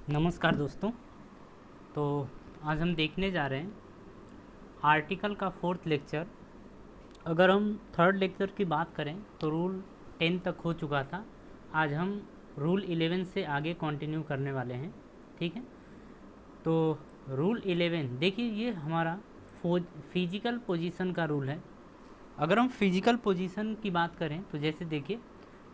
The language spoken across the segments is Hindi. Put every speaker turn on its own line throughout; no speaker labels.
नमस्कार दोस्तों। तो आज हम देखने जा रहे हैं आर्टिकल का फोर्थ लेक्चर। अगर हम थर्ड लेक्चर की बात करें तो रूल 10 तक हो चुका था। आज हम रूल 11 से आगे कंटिन्यू करने वाले हैं। ठीक है, तो रूल 11 देखिए, ये हमारा फिजिकल पोजीशन का रूल है। अगर हम फिजिकल पोजीशन की बात करें तो जैसे देखिए,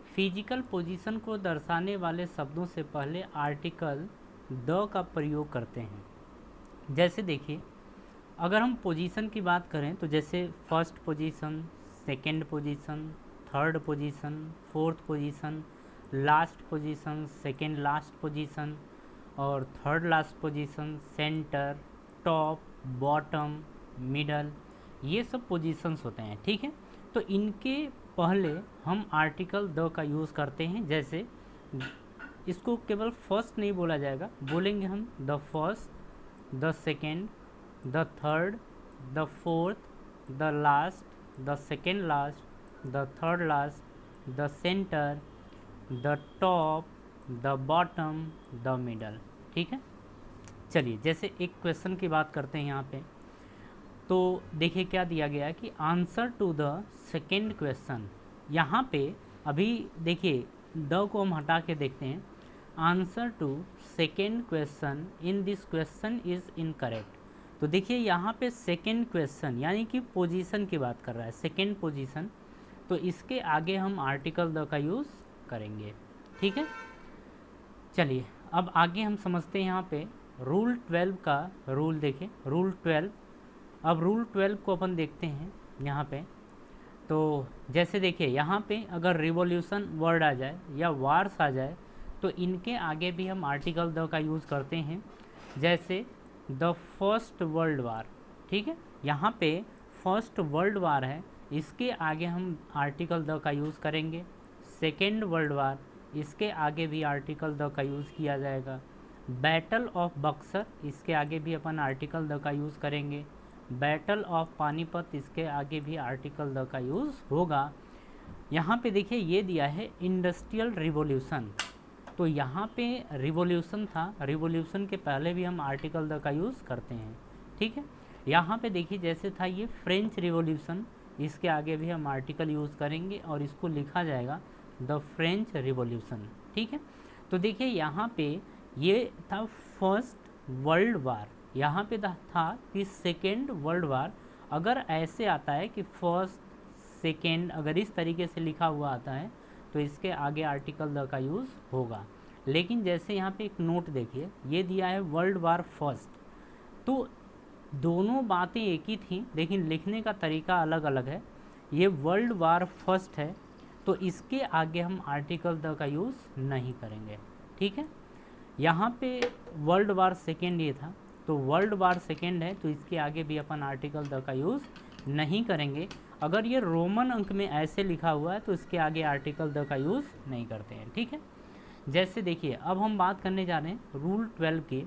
फिजिकल पोजीशन को दर्शाने वाले शब्दों से पहले आर्टिकल द का प्रयोग करते हैं। जैसे देखिए, अगर हम पोजीशन की बात करें तो जैसे first position, second position, third position, fourth position, last position, second last position और third last position, centre, top, bottom, middle, ये सब पोजीशंस होते हैं। ठीक है, तो इनके पहले हम आर्टिकल द का यूज़ करते हैं। जैसे इसको केवल फर्स्ट नहीं बोला जाएगा, बोलेंगे हम the first, the second, the third, the fourth, the last, the second last, the third last, the centre, the top, the bottom, the middle. ठीक है, चलिए जैसे एक क्वेश्चन की बात करते हैं यहाँ पे। तो देखिए क्या दिया गया है कि answer to the second question. यहाँ पे अभी देखिए द को हम हटा के देखते हैं। Answer to second question in this question is incorrect. तो देखिए यहाँ पे सेकेंड क्वेश्चन यानी कि पोजीशन की बात कर रहा है, सेकेंड पोजीशन, तो इसके आगे हम आर्टिकल द का यूज़ करेंगे। ठीक है, चलिए अब आगे हम समझते हैं यहाँ पे रूल 12 का रूल। देखिए रूल 12, अब रूल 12 को अपन देखते हैं यहाँ पे। तो जैसे देखिए यहाँ पे अगर रिवॉल्यूशन वर्ड आ जाए या वार्स आ जाए तो इनके आगे भी हम आर्टिकल द का यूज़ करते हैं। जैसे द फर्स्ट वर्ल्ड वार, ठीक है, यहाँ पे फर्स्ट वर्ल्ड वार है, इसके आगे हम आर्टिकल द का यूज़ करेंगे। सेकेंड वर्ल्ड वार, इसके आगे भी आर्टिकल द का यूज़ किया जाएगा। बैटल ऑफ बक्सर, इसके आगे भी अपन आर्टिकल द का यूज़ करेंगे। बैटल ऑफ पानीपत, इसके आगे भी आर्टिकल द का यूज़ होगा। यहाँ पे देखिए ये दिया है इंडस्ट्रियल रिवॉल्यूशन, तो यहाँ पे रिवॉल्यूशन था, रिवॉल्यूशन के पहले भी हम आर्टिकल द का यूज़ करते हैं। ठीक है, यहाँ पे देखिए जैसे था ये फ्रेंच रिवॉल्यूशन, इसके आगे भी हम आर्टिकल यूज़ करेंगे और इसको लिखा जाएगा द फ्रेंच रिवॉल्यूशन। ठीक है, तो देखिए यहाँ पे ये था फर्स्ट वर्ल्ड वार, यहाँ पे था कि सेकेंड वर्ल्ड वार। अगर ऐसे आता है कि फर्स्ट सेकेंड, अगर इस तरीके से लिखा हुआ आता है तो इसके आगे आर्टिकल द का यूज़ होगा। लेकिन जैसे यहाँ पे एक नोट देखिए, ये दिया है वर्ल्ड वार फर्स्ट, तो दोनों बातें एक ही थी लेकिन लिखने का तरीका अलग अलग है। ये वर्ल्ड वार फर्स्ट है तो इसके आगे हम आर्टिकल द का यूज़ नहीं करेंगे। ठीक है, यहाँ पे वर्ल्ड वार सेकेंड ये था, तो वर्ल्ड वार सेकेंड है तो इसके आगे भी अपन आर्टिकल द का यूज़ नहीं करेंगे। अगर ये रोमन अंक में ऐसे लिखा हुआ है तो इसके आगे आर्टिकल द का यूज़ नहीं करते हैं। ठीक है, जैसे देखिए अब हम बात करने जा रहे हैं रूल 12 की।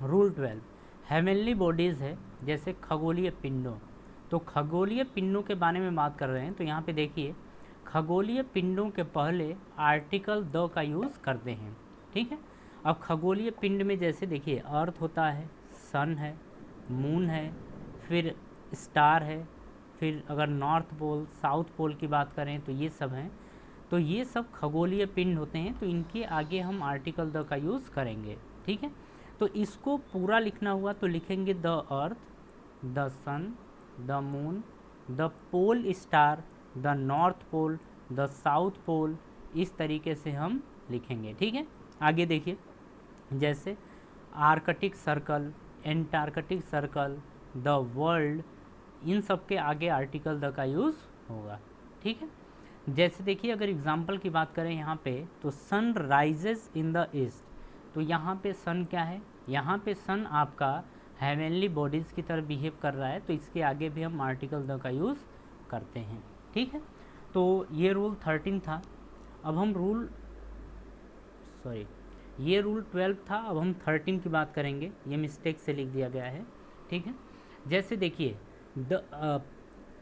रूल 12 हेवनली बॉडीज़ है, जैसे खगोलीय पिंडों, तो खगोलीय पिंडों के बारे में बात कर रहे हैं। तो यहाँ पे देखिए खगोलीय पिंडों के पहले आर्टिकल द का यूज़ करते हैं। ठीक है, अब खगोलीय पिंड में जैसे देखिए अर्थ होता है, सन है, मून है, फिर स्टार है, फिर अगर नॉर्थ पोल साउथ पोल की बात करें तो ये सब हैं। तो ये सब खगोलीय पिंड होते हैं, तो इनके आगे हम आर्टिकल द का यूज़ करेंगे। ठीक है, तो इसको पूरा लिखना हुआ तो लिखेंगे the earth, the sun, the moon, the pole star, the north pole, the south pole, इस तरीके से हम लिखेंगे। ठीक है, आगे देखिए जैसे Arctic circle, Antarctic circle, the world, इन सब के आगे आर्टिकल द का यूज़ होगा। ठीक है, जैसे देखिए अगर एग्जाम्पल की बात करें यहाँ पे तो sun rises in the east, तो यहाँ पे सन क्या है, यहाँ पे सन आपका हेवनली बॉडीज़ की तरह बिहेव कर रहा है, तो इसके आगे भी हम आर्टिकल द का यूज़ करते हैं। ठीक है, तो ये रूल 13 था। अब हम ये रूल 12 था, अब हम 13 की बात करेंगे, ये मिस्टेक से लिख दिया गया है। ठीक है, जैसे देखिए द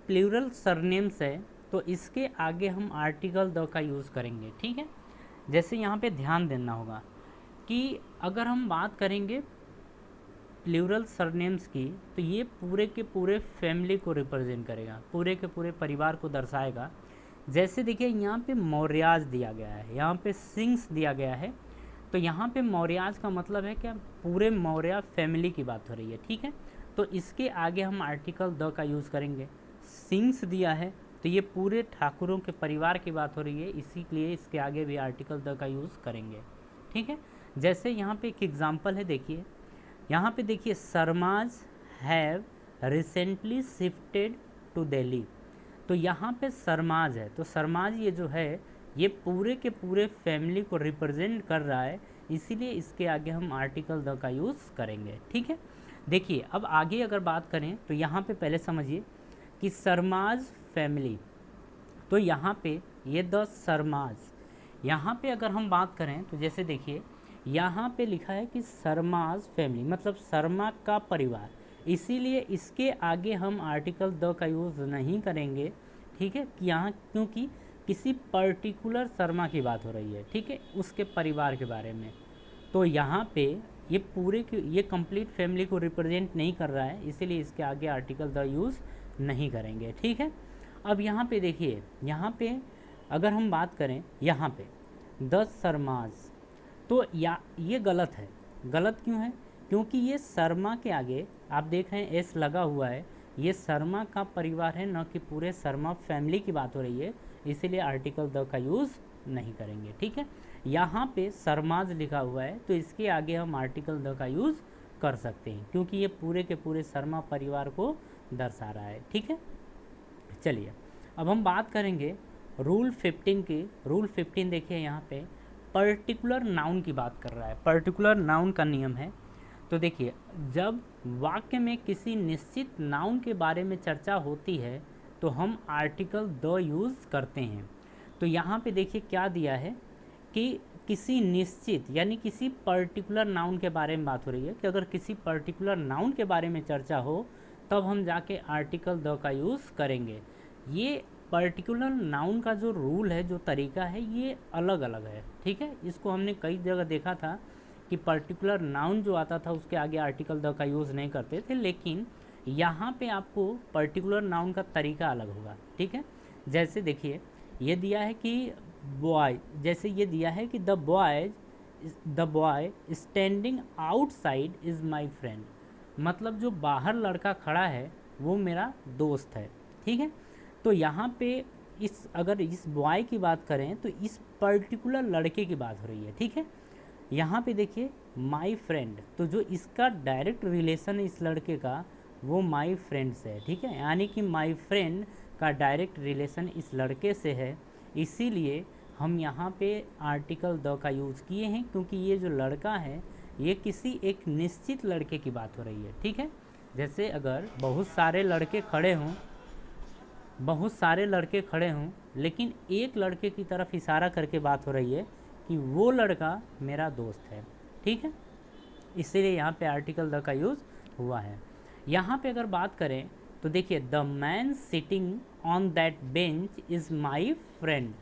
प्लूरल सरनेम्स है तो इसके आगे हम आर्टिकल द का यूज़ करेंगे। ठीक है, जैसे यहाँ पे ध्यान देना होगा कि अगर हम बात करेंगे प्लूरल सरनेम्स की, तो ये पूरे के पूरे फैमिली को रिप्रेजेंट करेगा, पूरे के पूरे परिवार को दर्शाएगा। जैसे देखिए यहाँ पे मौर्याज दिया गया है, यहाँ पे सिंग्स दिया गया है, तो यहाँ पे मौर्याज का मतलब है क्या, पूरे मौर्य फैमिली की बात हो रही है, ठीक है। तो इसके आगे हम आर्टिकल द का यूज़ करेंगे। सिंग्स दिया है तो ये पूरे ठाकुरों के परिवार की बात हो रही है, इसीलिए इसके आगे भी आर्टिकल द का यूज़ करेंगे, ठीक है। जैसे यहाँ पे एक एग्जाम्पल है, देखिए यहाँ पे देखिए, Sharmas have recently shifted to Delhi. तो यहाँ पे शर्माज है, तो शर्माज ये जो है ये पूरे के पूरे फैमिली को रिप्रेजेंट कर रहा है, इसीलिए इसके आगे हम आर्टिकल द का यूज़ करेंगे, ठीक है। देखिए अब आगे अगर बात करें तो यहाँ पे पहले समझिए कि शर्माज फैमिली, तो यहाँ पे ये द शर्माज, यहाँ पे अगर हम बात करें तो जैसे देखिए यहाँ पे लिखा है कि शर्माज फैमिली मतलब शर्मा का परिवार, इसीलिए इसके आगे हम आर्टिकल द का यूज़ नहीं करेंगे, ठीक है। कि यहाँ क्योंकि किसी पर्टिकुलर शर्मा की बात हो रही है, ठीक है, उसके परिवार के बारे में, तो यहाँ पे ये पूरे की ये कंप्लीट फैमिली को रिप्रेजेंट नहीं कर रहा है, इसीलिए इसके आगे आर्टिकल द यूज़ नहीं करेंगे, ठीक है। अब यहाँ पे देखिए, यहाँ पे अगर हम बात करें यहाँ पे द शर्माज, तो ये गलत है। गलत क्यों है? क्योंकि ये शर्मा के आगे आप देख रहे हैं एस लगा हुआ है, ये शर्मा का परिवार है, न कि पूरे शर्मा फैमिली की बात हो रही है, इसीलिए आर्टिकल द का यूज़ नहीं करेंगे, ठीक है। यहाँ पे शर्माज लिखा हुआ है तो इसके आगे हम आर्टिकल द का यूज़ कर सकते हैं, क्योंकि ये पूरे के पूरे शर्मा परिवार को दर्शा रहा है, ठीक है। चलिए अब हम बात करेंगे रूल 15 की। रूल 15 देखिए यहाँ पे पर्टिकुलर नाउन की बात कर रहा है, पर्टिकुलर नाउन का नियम है। तो देखिए जब वाक्य में किसी निश्चित नाउन के बारे में चर्चा होती है तो हम आर्टिकल द यूज़ करते हैं। तो यहाँ पे देखिए क्या दिया है कि किसी निश्चित यानी किसी पर्टिकुलर नाउन के बारे में बात हो रही है, कि अगर किसी पर्टिकुलर नाउन के बारे में चर्चा हो तब हम जाके आर्टिकल द का यूज़ करेंगे। ये पर्टिकुलर नाउन का जो रूल है, जो तरीका है, ये अलग अलग है, ठीक है। इसको हमने कई जगह देखा था कि पर्टिकुलर नाउन जो आता था उसके आगे आर्टिकल द का यूज़ नहीं करते थे, लेकिन यहाँ पे आपको पर्टिकुलर नाउन का तरीका अलग होगा, ठीक है। जैसे देखिए ये दिया है कि बॉय, जैसे ये दिया है कि the boy standing outside is my friend, मतलब जो बाहर लड़का खड़ा है वो मेरा दोस्त है, ठीक है। तो यहाँ पे अगर इस बॉय की बात करें तो इस पर्टिकुलर लड़के की बात हो रही है, ठीक है। यहाँ पे देखिए माई फ्रेंड, तो जो इसका डायरेक्ट रिलेशन है इस लड़के का वो माई फ्रेंड से है, ठीक है। यानी कि माई फ्रेंड का डायरेक्ट रिलेशन इस लड़के से है, इसीलिए हम यहाँ पे आर्टिकल द का यूज़ किए हैं, क्योंकि ये जो लड़का है ये किसी एक निश्चित लड़के की बात हो रही है, ठीक है। जैसे अगर बहुत सारे लड़के खड़े हों लेकिन एक लड़के की तरफ इशारा करके बात हो रही है कि वो लड़का मेरा दोस्त है, ठीक है, इसीलिए यहाँ पे आर्टिकल द का यूज़ हुआ है। यहाँ पे अगर बात करें तो देखिए the man sitting on that bench is my friend,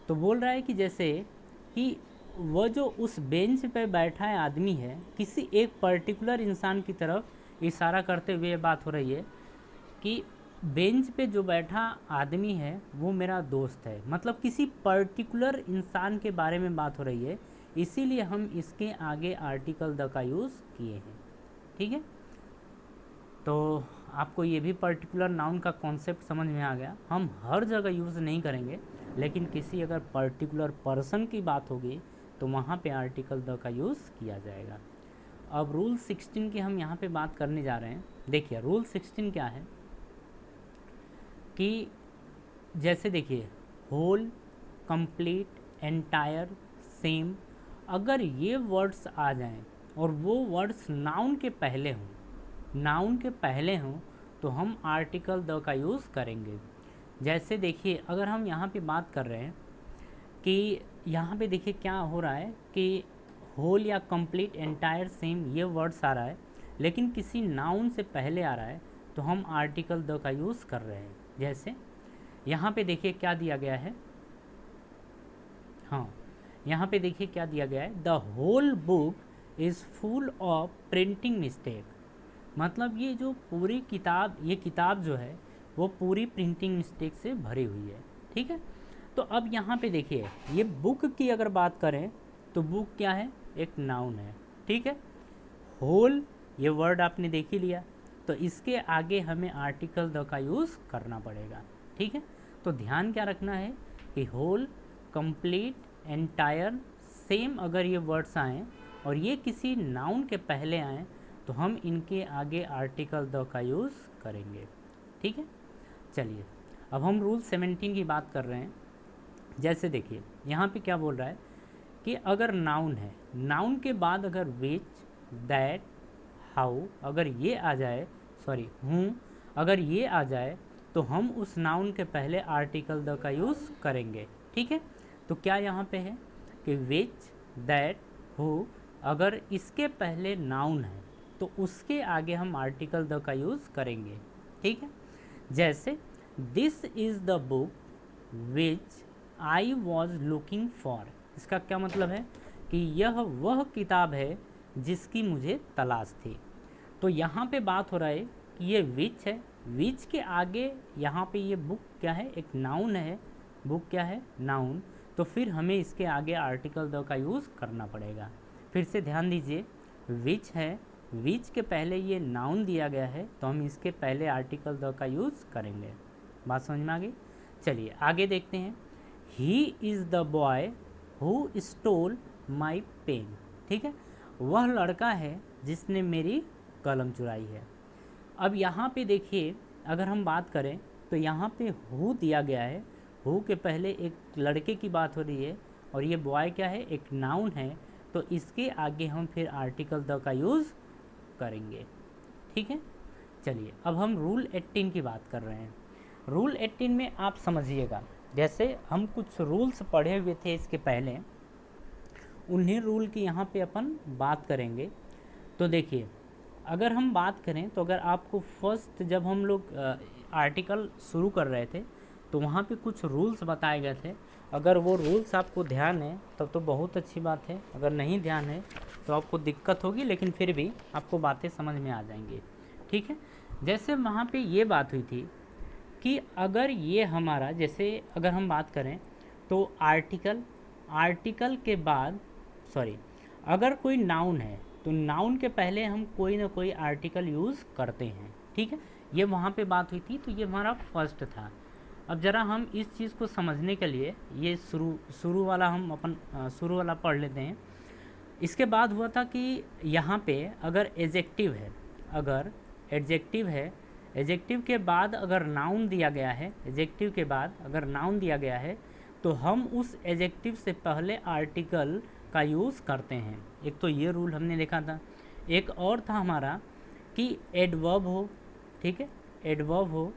तो बोल रहा है कि जैसे कि वह जो उस बेंच पे बैठा है आदमी है, किसी एक पर्टिकुलर इंसान की तरफ इशारा करते हुए बात हो रही है कि बेंच पे जो बैठा आदमी है वो मेरा दोस्त है, मतलब किसी पर्टिकुलर इंसान के बारे में बात हो रही है, इसीलिए हम इसके आगे आर्टिकल द का यूज़ किए हैं, ठीक है। तो आपको ये भी पर्टिकुलर नाउन का कॉन्सेप्ट समझ में आ गया। हम हर जगह यूज़ नहीं करेंगे, लेकिन किसी अगर पर्टिकुलर पर्सन की बात होगी तो वहाँ पे आर्टिकल द का यूज़ किया जाएगा। अब रूल 16 की हम यहाँ पे बात करने जा रहे हैं। देखिए रूल 16 क्या है कि जैसे देखिए होल, कंप्लीट, एंटायर, सेम, अगर ये वर्ड्स आ जाएं और वो वर्ड्स नाउन के पहले हों तो हम आर्टिकल द का यूज़ करेंगे। जैसे देखिए अगर हम यहाँ पे बात कर रहे हैं कि यहाँ पे देखिए क्या हो रहा है कि होल या कंप्लीट, एंटायर, सेम ये वर्ड्स आ रहा है, लेकिन किसी नाउन से पहले आ रहा है तो हम आर्टिकल द का यूज़ कर रहे हैं। जैसे यहाँ पे देखिए क्या दिया गया है, हाँ यहाँ पे देखिए क्या दिया गया है, the whole book is full of printing mistake. मतलब ये जो पूरी किताब, ये किताब जो है वो पूरी प्रिंटिंग मिस्टेक से भरी हुई है। ठीक है, तो अब यहाँ पे देखिए, ये बुक की अगर बात करें तो बुक क्या है, एक नाउन है। ठीक है, होल ये वर्ड आपने देख ही लिया, तो इसके आगे हमें आर्टिकल द का यूज़ करना पड़ेगा। ठीक है, तो ध्यान क्या रखना है कि होल, कंप्लीट, एंटायर, सेम अगर ये वर्ड्स आएँ और ये किसी नाउन के पहले आएँ तो हम इनके आगे आर्टिकल द का यूज़ करेंगे। ठीक है, चलिए अब हम रूल 17 की बात कर रहे हैं। जैसे देखिए यहाँ पे क्या बोल रहा है कि अगर नाउन है, नाउन के बाद अगर विच, दैट, हाउ अगर ये आ जाए, सॉरी हूँ अगर ये आ जाए तो हम उस नाउन के पहले आर्टिकल द का यूज़ करेंगे। ठीक है, तो क्या यहाँ पे है कि विच, दैट, हु अगर इसके पहले नाउन है तो उसके आगे हम आर्टिकल द का यूज़ करेंगे। ठीक है, जैसे this is the book which I was looking for. इसका क्या मतलब है कि यह वह किताब है जिसकी मुझे तलाश थी। तो यहाँ पे बात हो रहा है कि ये विच है, विच के आगे यहाँ पे ये बुक क्या है, एक नाउन है, बुक क्या है, नाउन, तो फिर हमें इसके आगे आर्टिकल द का यूज़ करना पड़ेगा। फिर से ध्यान दीजिए, विच है, विच के पहले ये नाउन दिया गया है तो हम इसके पहले आर्टिकल द का यूज़ करेंगे। बात समझ में आ गई? चलिए आगे देखते हैं। He is the boy who stole my pen. ठीक है, वह लड़का है जिसने मेरी कलम चुराई है। अब यहाँ पे देखिए, अगर हम बात करें तो यहाँ पे हु दिया गया है, हु के पहले एक लड़के की बात हो रही है और ये बॉय क्या है, एक नाउन है, तो इसके आगे हम फिर आर्टिकल द का यूज़ करेंगे। ठीक है, चलिए अब हम रूल 18 की बात कर रहे हैं। रूल 18 में आप समझिएगा, जैसे हम कुछ रूल्स पढ़े हुए थे इसके पहले, उन्हीं रूल की यहाँ पे अपन बात करेंगे। तो देखिए, अगर हम बात करें तो अगर आपको फर्स्ट जब हम लोग आर्टिकल शुरू कर रहे थे तो वहाँ पे कुछ रूल्स बताए गए थे। अगर वो रूल्स आपको ध्यान है तब तो बहुत अच्छी बात है, अगर नहीं ध्यान है तो आपको दिक्कत होगी, लेकिन फिर भी आपको बातें समझ में आ जाएंगी। ठीक है, जैसे वहाँ पे ये बात हुई थी कि अगर ये हमारा, जैसे अगर हम बात करें तो आर्टिकल के बाद, सॉरी, अगर कोई नाउन है तो नाउन के पहले हम कोई ना कोई आर्टिकल यूज़ करते हैं। ठीक है, ये वहाँ पे बात हुई थी, तो ये हमारा फर्स्ट था। अब ज़रा हम इस चीज़ को समझने के लिए ये शुरू वाला हम अपन शुरू वाला पढ़ लेते हैं। इसके बाद हुआ था कि यहाँ पे अगर एडजेक्टिव है, अगर एडजेक्टिव है, एडजेक्टिव के बाद अगर नाउन दिया गया है, एडजेक्टिव के बाद अगर नाउन दिया गया है तो हम उस एडजेक्टिव से पहले आर्टिकल का यूज़ करते हैं। एक तो ये रूल हमने देखा था। एक और था हमारा कि एडवर्ब हो, ठीक है, एडवर्ब हो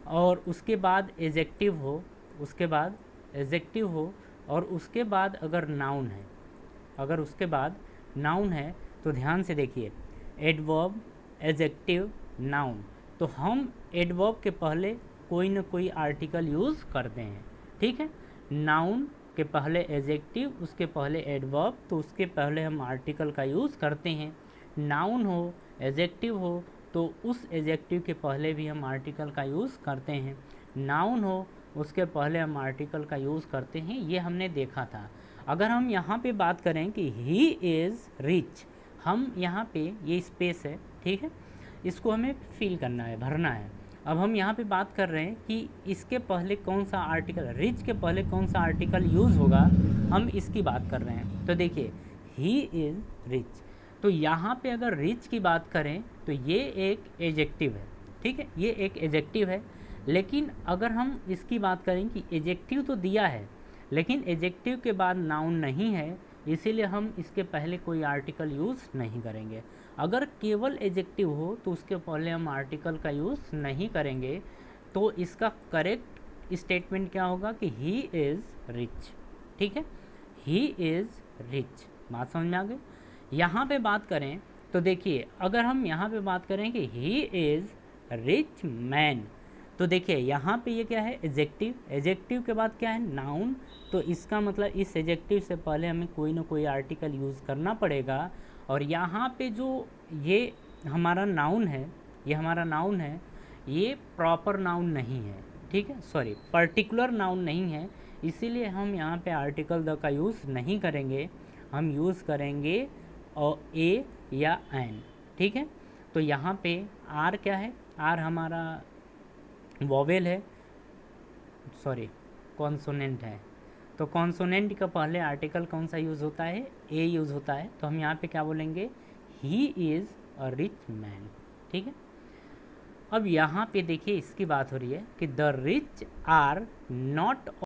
और उसके बाद एडजेक्टिव हो, उसके बाद एडजेक्टिव हो और उसके बाद अगर नाउन है, अगर उसके बाद नाउन है तो ध्यान से देखिए, एडवर्ब, एडजेक्टिव, नाउन, तो हम एडवर्ब के पहले कोई ना कोई आर्टिकल यूज़ करते हैं। ठीक है, नाउन के पहले एडजेक्टिव, उसके पहले एडवर्ब, तो उसके पहले हम आर्टिकल का यूज़ करते हैं। नाउन हो, एडजेक्टिव हो तो उस एडजेक्टिव के पहले भी हम आर्टिकल का यूज़ करते हैं। नाउन हो उसके पहले हम आर्टिकल का यूज़ करते हैं, ये हमने देखा था। अगर हम यहाँ पे बात करें कि ही इज़ रिच, हम यहाँ पे ये स्पेस है, ठीक है, इसको हमें फिल करना है, भरना है। अब हम यहाँ पे बात कर रहे हैं कि इसके पहले कौन सा आर्टिकल, रिच के पहले कौन सा आर्टिकल यूज़ होगा, हम इसकी बात कर रहे हैं। तो देखिए, ही इज़ रिच, तो यहाँ पे अगर रिच की बात करें तो ये एक एडजेक्टिव है। ठीक है, ये एक एडजेक्टिव है, लेकिन अगर हम इसकी बात करें कि एडजेक्टिव तो दिया है लेकिन एडजेक्टिव के बाद नाउन नहीं है, इसीलिए हम इसके पहले कोई आर्टिकल यूज़ नहीं करेंगे। अगर केवल एडजेक्टिव हो तो उसके पहले हम आर्टिकल का यूज़ नहीं करेंगे। तो इसका करेक्ट स्टेटमेंट क्या होगा कि ही इज़ रिच। ठीक है, ही इज़ रिच। बात समझ में आ गई? यहाँ पे बात करें तो देखिए, अगर हम यहाँ पे बात करें कि ही इज़ रिच मैन, तो देखिए यहाँ पे ये क्या है, एडजेक्टिव, एडजेक्टिव के बाद क्या है, नाउन, तो इसका मतलब इस एडजेक्टिव से पहले हमें कोई ना कोई आर्टिकल यूज़ करना पड़ेगा और यहाँ पे जो ये हमारा नाउन है, ये हमारा नाउन है, ये प्रॉपर नाउन नहीं है, ठीक है, सॉरी पर्टिकुलर नाउन नहीं है, इसीलिए हम यहाँ पे आर्टिकल द का यूज़ नहीं करेंगे, हम यूज़ करेंगे और ए या एन, ठीक है। तो यहाँ पे आर क्या है, आर हमारा वॉवेल है, सॉरी कॉन्सोनेंट है। तो कॉन्सोनेंट का पहले आर्टिकल कौन सा यूज़ होता है, ए यूज़ होता है। तो हम यहाँ पे क्या बोलेंगे, he is a rich man, ठीक है। अब यहाँ पे देखिए इसकी बात हो रही है कि द रिच आर नॉट